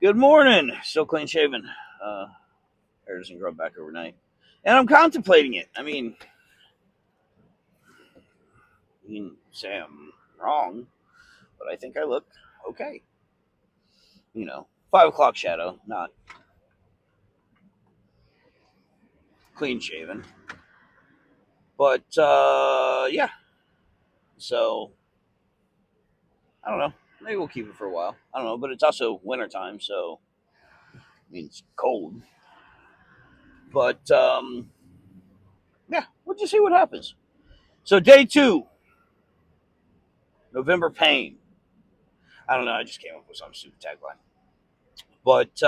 Good morning. Still clean shaven. Hair doesn't grow back overnight. And I'm contemplating it. I mean, you can say I'm wrong, but I think I look okay. 5 o'clock shadow, not clean shaven. But, yeah. So, I don't know. Maybe we'll keep it for a while. I don't know. But it's also wintertime, so, I mean, it's cold. But, yeah, we'll just see what happens. So, day 2, November pain. I don't know. I just came up with some stupid tagline. But,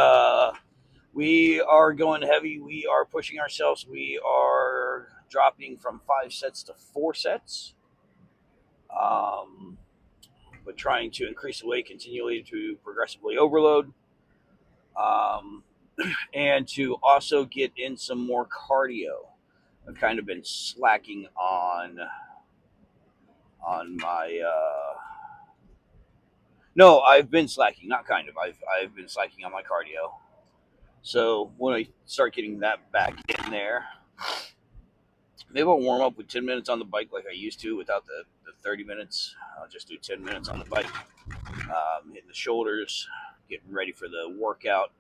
we are going heavy. We are pushing ourselves. We are dropping from 5 sets to 4 sets. Um, but trying to increase the weight continually to progressively overload. Um, and to also get in some more cardio. I've kind of been slacking on my no, I've been slacking, not kind of. I've been slacking on my cardio. So when I start getting that back in there, maybe I'll warm up with 10 minutes on the bike like I used to without the 30 minutes. I'll just do 10 minutes on the bike, hitting the shoulders, getting ready for the workout.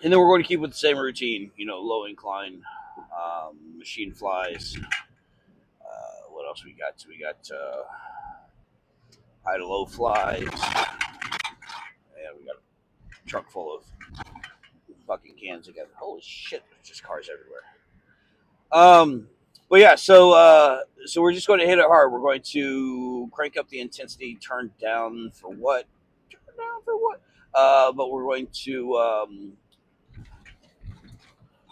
And then we're going to keep with the same routine, low incline, machine flies. What else we got? We got high to low flies. And we got a truck full of fucking cans together. Holy shit, there's just cars everywhere. But yeah, so we're just going to hit it hard. We're going to crank up the intensity, turn down for what? Turn down for what? But we're going to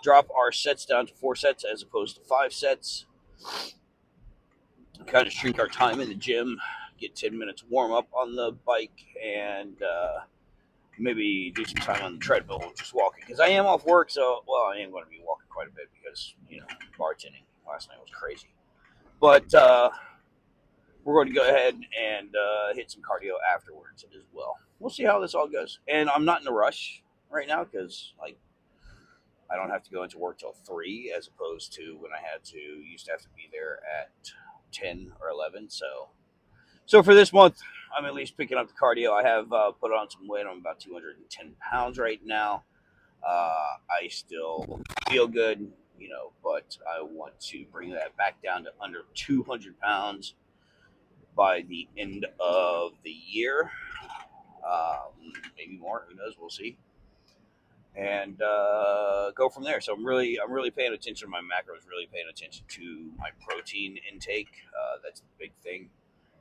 drop our sets down to 4 sets as opposed to 5 sets. Kind of shrink our time in the gym, get 10 minutes warm up on the bike, and maybe do some time on the treadmill, just walking. Because I am off work, so, I am going to be walking quite a bit because, bartending last night was crazy. But we're going to go ahead and hit some cardio afterwards as well. We'll see how this all goes. And I'm not in a rush right now because, I don't have to go into work till 3 as opposed to when I used to have to be there at 10 or 11. So for this month, I'm at least picking up the cardio. I have put on some weight. I'm about 210 pounds right now. I still feel good, but I want to bring that back down to under 200 pounds by the end of the year. Maybe more. Who knows? We'll see. And go from there. So I'm really paying attention to my macros. Really paying attention to my protein intake. That's the big thing.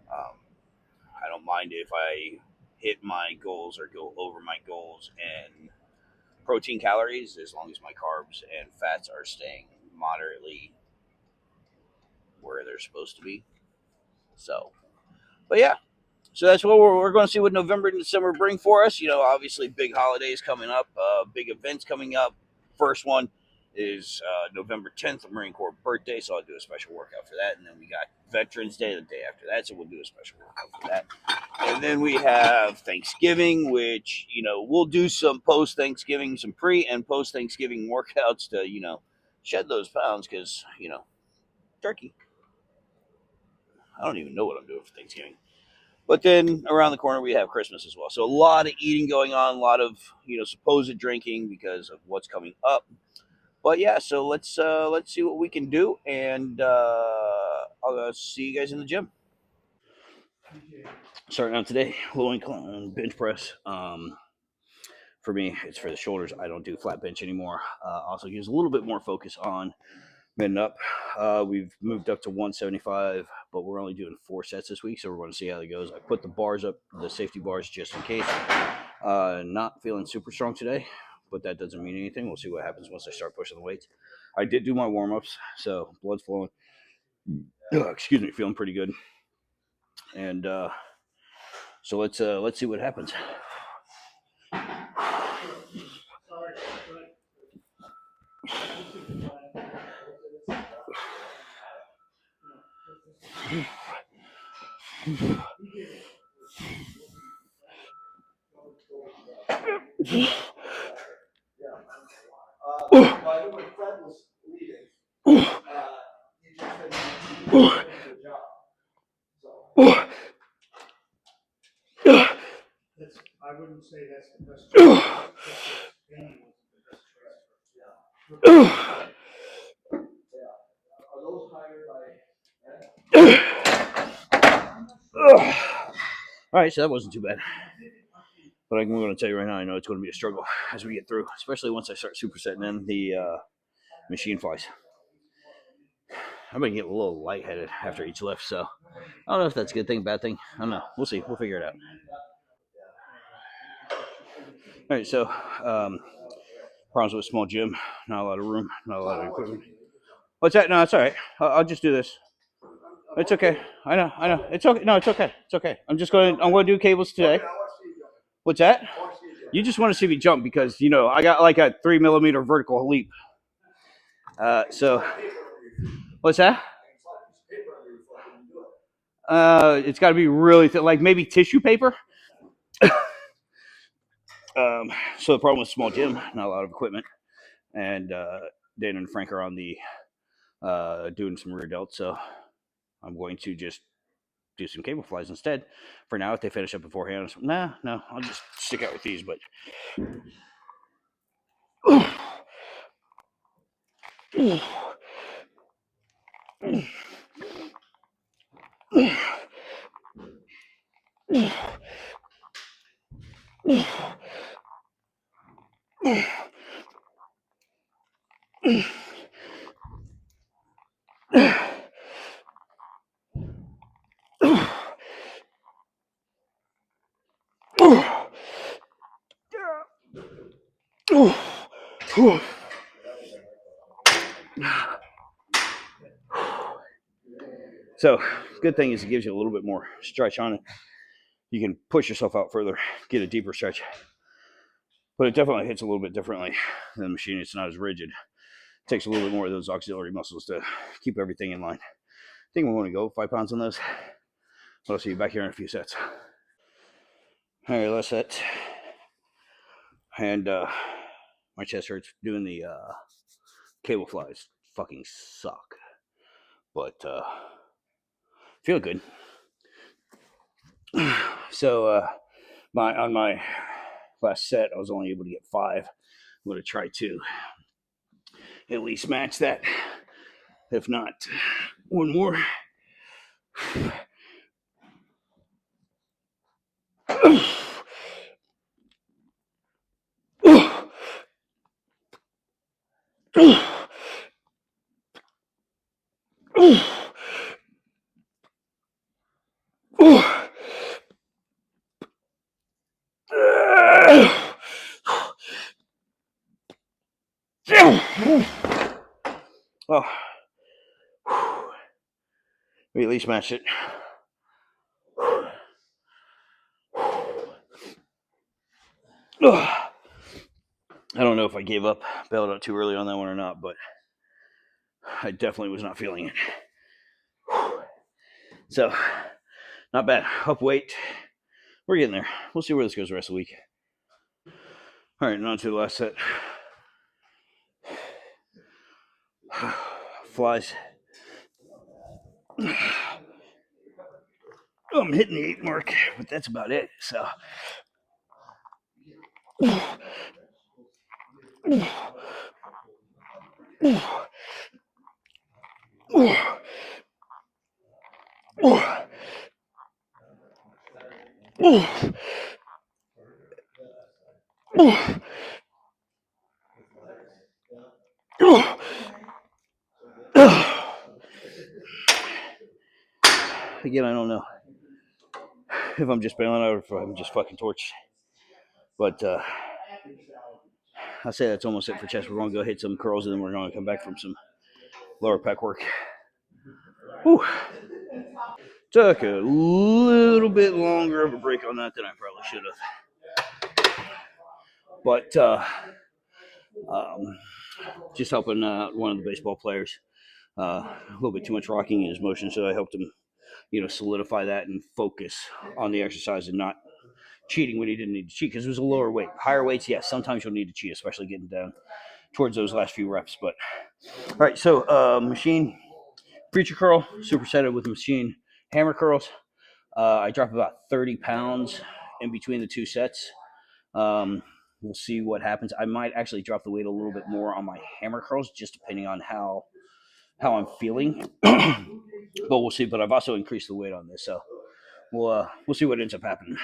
I don't mind if I hit my goals or go over my goals and protein calories, as long as my carbs and fats are staying moderately where they're supposed to be. So, but yeah, so that's what we're going to see what November and December bring for us. Obviously big holidays coming up, big events coming up. First one is November 10th, the Marine Corps birthday, so I'll do a special workout for that. And then we got Veterans Day the day after that, so we'll do a special workout for that. And then we have Thanksgiving, which, we'll do some post-Thanksgiving, some pre- and post-Thanksgiving workouts to, shed those pounds because, turkey. I don't even know what I'm doing for Thanksgiving. But then around the corner we have Christmas as well. So a lot of eating going on, a lot of supposed drinking because of what's coming up. But yeah, so let's see what we can do, and I'll see you guys in the gym. Starting out today, low incline bench press. For me, it's for the shoulders. I don't do flat bench anymore. Also gives a little bit more focus on men up. We've moved up to 175, but we're only doing 4 sets this week, so we're going to see how it goes. I put the bars up, the safety bars, just in case. Not feeling super strong today, but that doesn't mean anything. We'll see what happens once I start pushing the weights. I did do my warm-ups, so blood's flowing. Excuse me, feeling pretty good. And so let's see what happens. All right, so that wasn't too bad. But I'm going to tell you right now, I know it's going to be a struggle as we get through, especially once I start supersetting in the machine flies. I'm going to get a little lightheaded after each lift, so I don't know if that's a good thing, bad thing. I don't know. We'll see. We'll figure it out. All right, so problems with small gym, not a lot of room, not a lot of equipment. What's that? No, it's all right. I'll just do this. It's okay. I know. It's okay. No, it's okay. It's okay. I'm going to do cables today. What's that? You just want to see me jump because, I got like a 3 millimeter vertical leap. So, what's that? It's got to be really like maybe tissue paper. So the problem with small gym, not a lot of equipment, and Dan and Frank are on the doing some rear delts, so I'm going to just do some cable flies instead. For now, if they finish up beforehand, no, I'll just stick out with these. But so, good thing is it gives you a little bit more stretch on it. You can push yourself out further, get a deeper stretch. But it definitely hits a little bit differently than the machine. It's not as rigid. It takes a little bit more of those auxiliary muscles to keep everything in line. I think we want to go 5 pounds on those. I'll see you back here in a few sets. All right, last set. And my chest hurts doing the cable flies. Fucking suck. But feel good. So on my last set, I was only able to get 5. I'm going to try to at least match that. If not, one more. Well, we at least matched it. I don't know if I gave up, bailed out too early on that one or not, but I definitely was not feeling it. So, not bad. Up weight. We're getting there. We'll see where this goes the rest of the week. All right, and on to the last set. Flies. I'm hitting the 8 mark, but that's about it. So. Again, I don't know if I'm just bailing out or if I'm just fucking torched. But I'll say that's almost it for chest. We're going to go hit some curls and then we're going to come back from some lower pec work. Whew. Took a little bit longer of a break on that than I probably should have. But just helping one of the baseball players. A little bit too much rocking in his motion, so I helped him, solidify that and focus on the exercise and not cheating when he didn't need to cheat because it was a lower weight. Higher weights, yes, sometimes you'll need to cheat, especially getting down towards those last few reps. But all right, so machine preacher curl, supersetted with machine hammer curls. I drop about 30 pounds in between the 2 sets. We'll see what happens. I might actually drop the weight a little bit more on my hammer curls, just depending on how I'm feeling. But we'll see. But I've also increased the weight on this, so we'll see what ends up happening.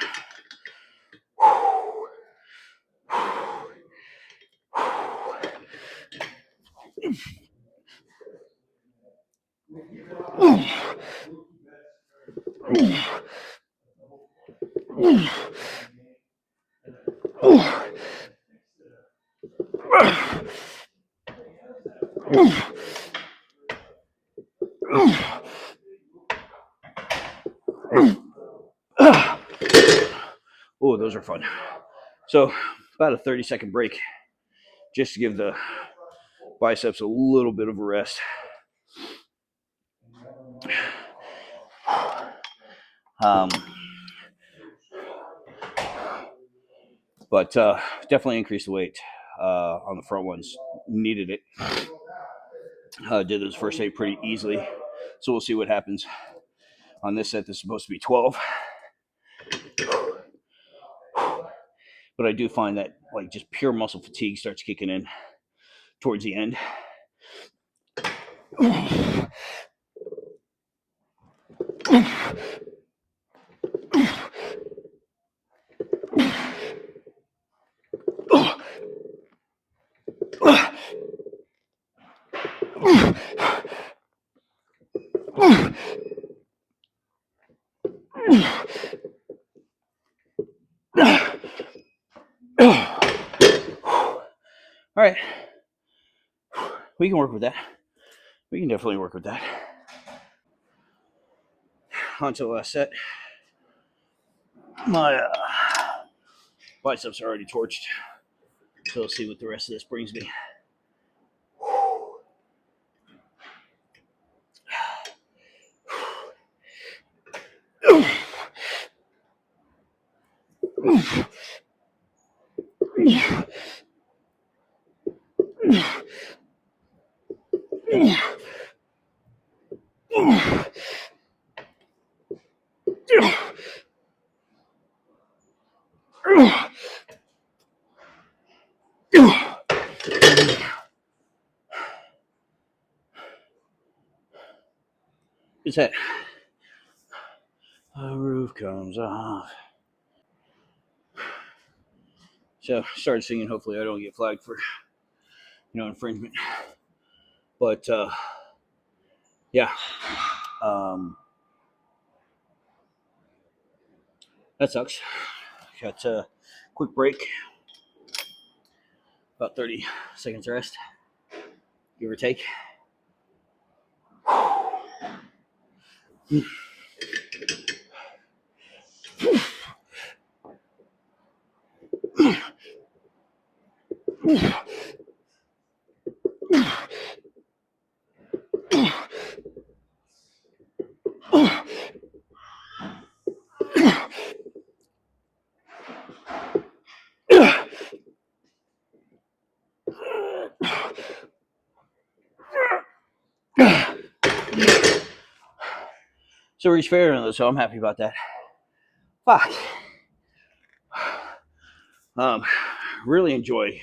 Oh, those are fun. So about a 30-second break, just to give the biceps a little bit of a rest. But definitely increased the weight on the front ones. Needed it. Did those first 8 pretty easily. So we'll see what happens on this set. This is supposed to be 12. But I do find that like just pure muscle fatigue starts kicking in towards the end. All right. We can work with that. We can definitely work with that. On to the last set. My biceps are already torched. So we'll see what the rest of this brings me. It's that the roof comes off. So started singing. Hopefully I don't get flagged for infringement. But yeah, that sucks. Got a quick break, about 30 seconds rest, give or take. So reached fair, so I'm happy about that. Fuck. Really enjoy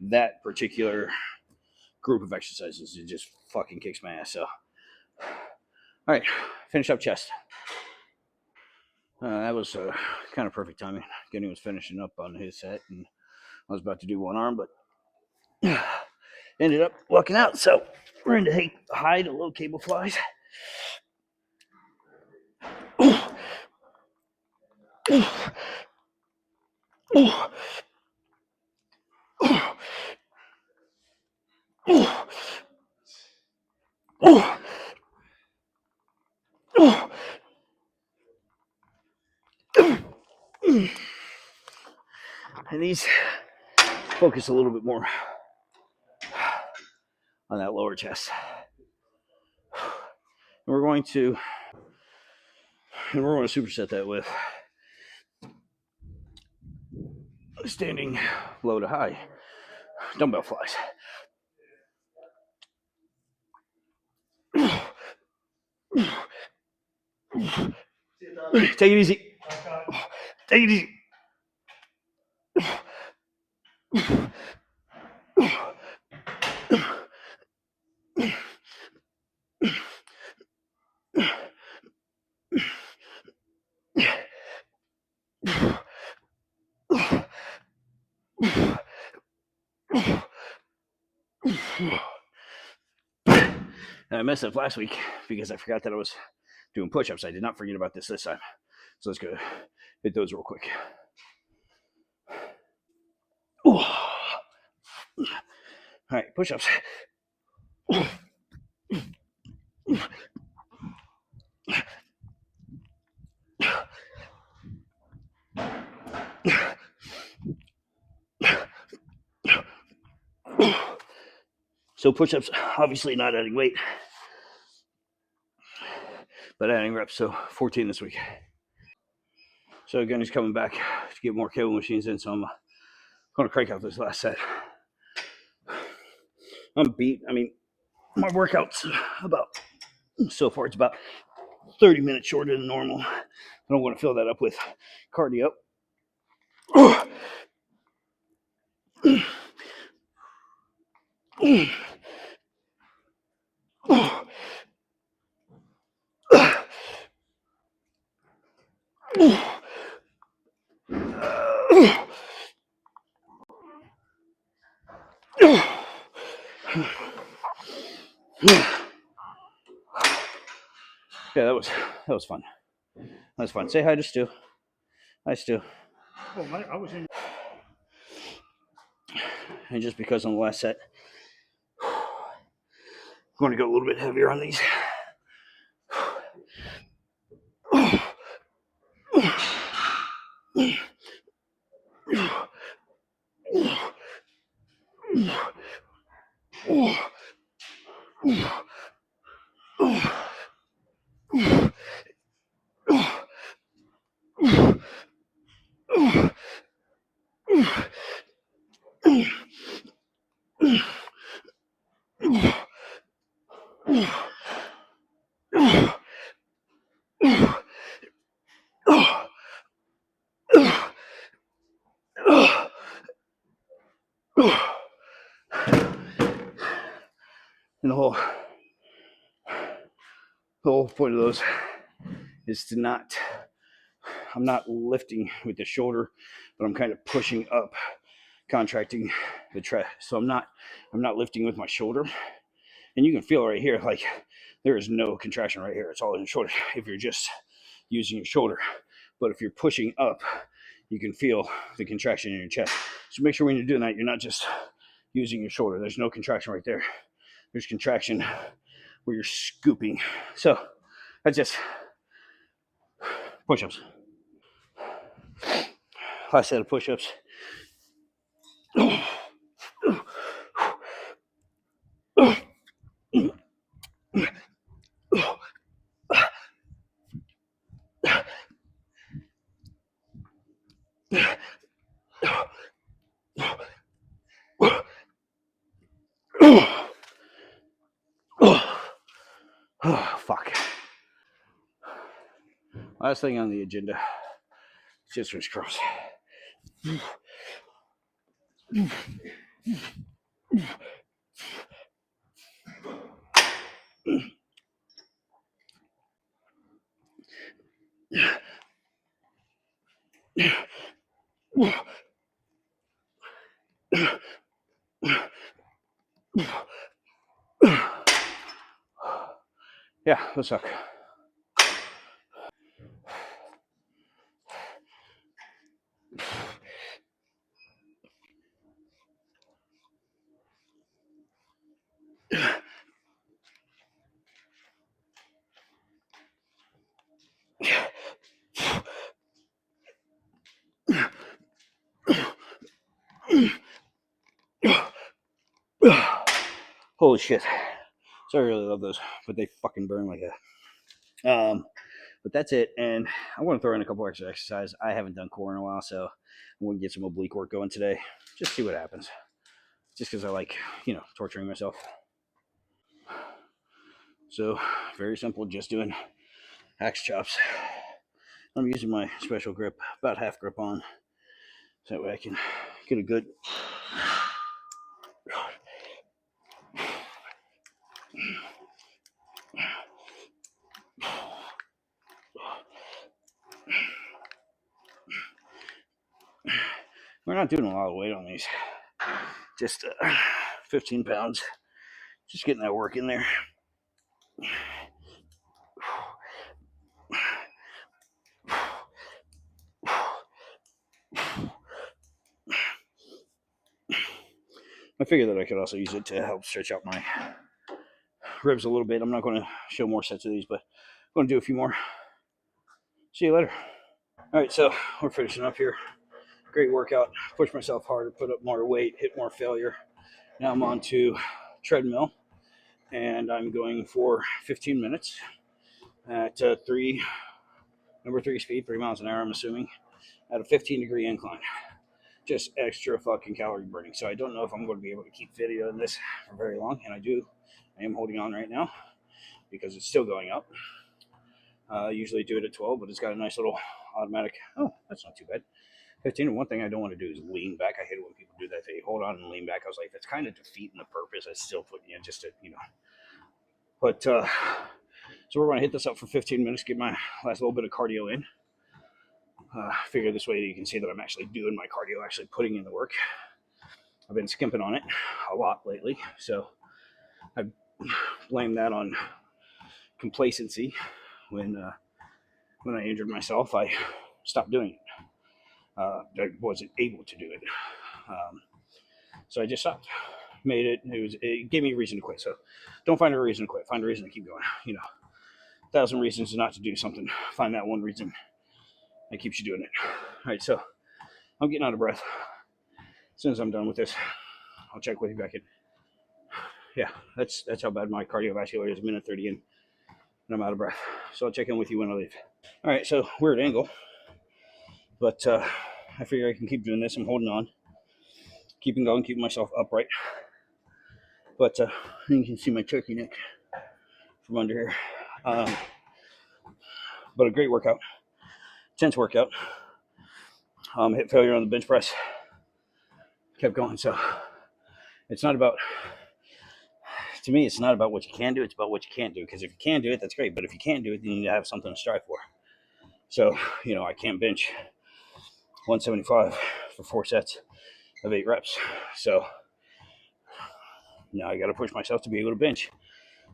that particular group of exercises. It just fucking kicks my ass. So, all right, finish up chest. That was kind of perfect timing. Kenny was finishing up on his set, and I was about to do one arm, but ended up lucking out. So we're into high to low cable flies. And these focus a little bit more on that lower chest. And we're going to superset that with standing low to high dumbbell flies. Take it easy. Take it easy. And I messed up last week because I forgot that I was doing push-ups. I did not forget about this time. So let's go hit those real quick. All right, push-ups. So push-ups, obviously not adding weight, but adding reps. So 14 this week. So again, he's coming back to get more cable machines in. So I'm going to crank out this last set. I'm beat. I mean, my workout's about, so far it's about 30 minutes shorter than normal. I don't want to fill that up with cardio. Yeah, that was fun. That was fun. Say hi to Stu. Hi, Stu. Oh, I was in. And just because on the last set, I'm going to go a little bit heavier on these. And the whole point of those is to not, I'm not lifting with the shoulder, but I'm kind of pushing up, contracting the chest. So I'm not lifting with my shoulder. And you can feel right here, like there is no contraction right here. It's all in your shoulder if you're just using your shoulder. But if you're pushing up, you can feel the contraction in your chest. So make sure when you're doing that, you're not just using your shoulder. There's no contraction right there. There's contraction where you're scooping. So that's just push-ups. Last set of push-ups. Oh, fuck. Last thing on the agenda, just wrist curls. Yeah, those suck. Holy shit. So I really love those, but they fucking burn like a. But that's it. And I want to throw in a couple extra exercises. I haven't done core in a while, so I'm going to get some oblique work going today. Just see what happens. Just because I like, torturing myself. So very simple, just doing axe chops. I'm using my special grip, about half grip on, so that way I can get a good not doing a lot of weight on these. Just 15 pounds. Just getting that work in there. I figured that I could also use it to help stretch out my ribs a little bit. I'm not going to show more sets of these, but I'm going to do a few more. See you later. All right, so we're finishing up here. Great workout. Pushed myself harder, put up more weight, hit more failure. Now I'm on to treadmill, and I'm going for 15 minutes at number 3 speed, 3 miles an hour, I'm assuming, at a 15-degree incline. Just extra fucking calorie burning. So I don't know if I'm going to be able to keep video in this for very long, and I am holding on right now because it's still going up. I usually do it at 12, but it's got a nice little automatic. Oh, that's not too bad. 15. And one thing I don't want to do is lean back. I hate it when people do that. They hold on and lean back. I was like, that's kind of defeating the purpose. I still put, just to, But so we're going to hit this up for 15 minutes, get my last little bit of cardio in. Figure this way you can see that I'm actually doing my cardio, actually putting in the work. I've been skimping on it a lot lately, so I blame that on complacency. When I injured myself, I stopped doing it. I wasn't able to do it, so I just stopped. It gave me a reason to quit. So don't find a reason to quit. Find a reason to keep going. 1,000 reasons not to do something. Find that one reason that keeps you doing it. All right, so I'm getting out of breath. As soon as I'm done with this, I'll check with you back in. Yeah, that's how bad my cardiovascular is. A minute 30 in, and I'm out of breath. So I'll check in with you when I leave. All right, so weird angle, but I figure I can keep doing this. I'm holding on, keeping going, keeping myself upright. But you can see my turkey neck from under here. But a great workout, intense workout. Hit failure on the bench press. Kept going. So it's not about, to me, it's not about what you can do. It's about what you can't do. Because if you can do it, that's great. But if you can't do it, then you need to have something to strive for. So, I can't bench 175 for 4 sets of 8 reps. So now I got to push myself to be able to bench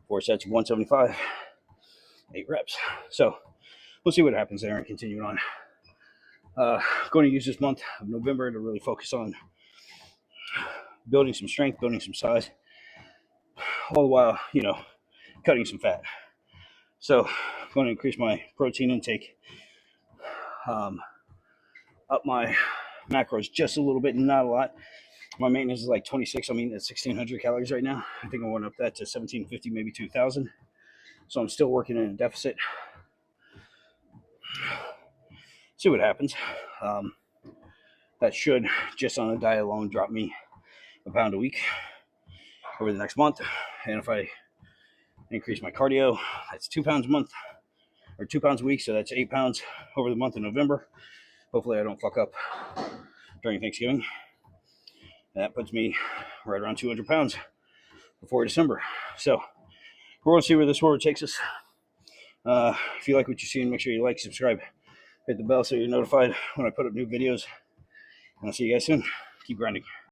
4 sets of 175, 8 reps. So we'll see what happens there and continue on. Going to use this month of November to really focus on building some strength, building some size, all the while, cutting some fat. So I'm going to increase my protein intake, up my macros just a little bit, not a lot. My maintenance is like 26. I'm eating at 1,600 calories right now. I think I want up that to 1,750, maybe 2,000. So I'm still working in a deficit. See what happens. That should, just on a diet alone, drop me a pound a week over the next month. And if I increase my cardio, that's 2 pounds a month, or 2 pounds a week. So that's 8 pounds over the month of November. Hopefully I don't fuck up during Thanksgiving. And that puts me right around 200 pounds before December. So we're going to see where this world takes us. If you like what you're seeing, make sure you like, subscribe, hit the bell so you're notified when I put up new videos. And I'll see you guys soon. Keep grinding.